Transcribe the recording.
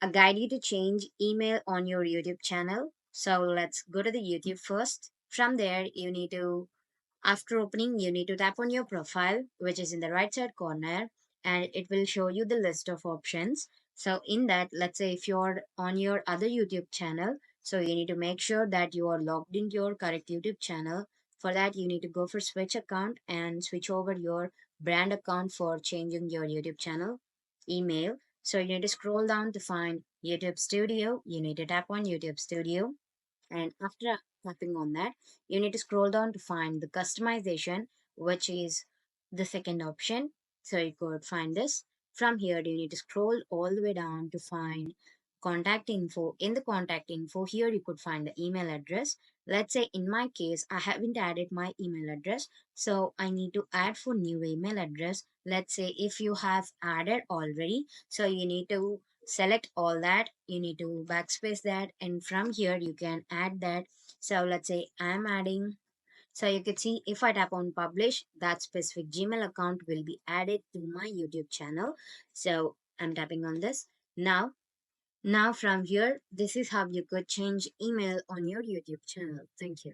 a guide you to change email on your YouTube channel. So let's go to the YouTube first. From there, you need to, after opening, you need to tap on your profile, which is in the right side corner, and it will show you the list of options. So in that, let's say if you're on your other YouTube channel, so you need to make sure that you are logged into your correct YouTube channel. For that, you need to go for switch account and switch over your brand account for changing your YouTube channel email. So you need to scroll down to find YouTube Studio. You need to tap on YouTube Studio, and after tapping on that, you need to scroll down to find the customization, which is the second option. So you could find this. From here, you need to scroll all the way down to find contact info. In the contact info, here you could find the email address. Let's say in my case, I haven't added my email address. So I need to add for new email address. Let's say if you have added already, so you need to select all that, you need to backspace that, and from here you can add that. So let's say I'm adding, so you can see if I tap on publish, that specific Gmail account will be added to my YouTube channel. So I'm tapping on this now. From here, this is how you could change email on your YouTube channel. Thank you.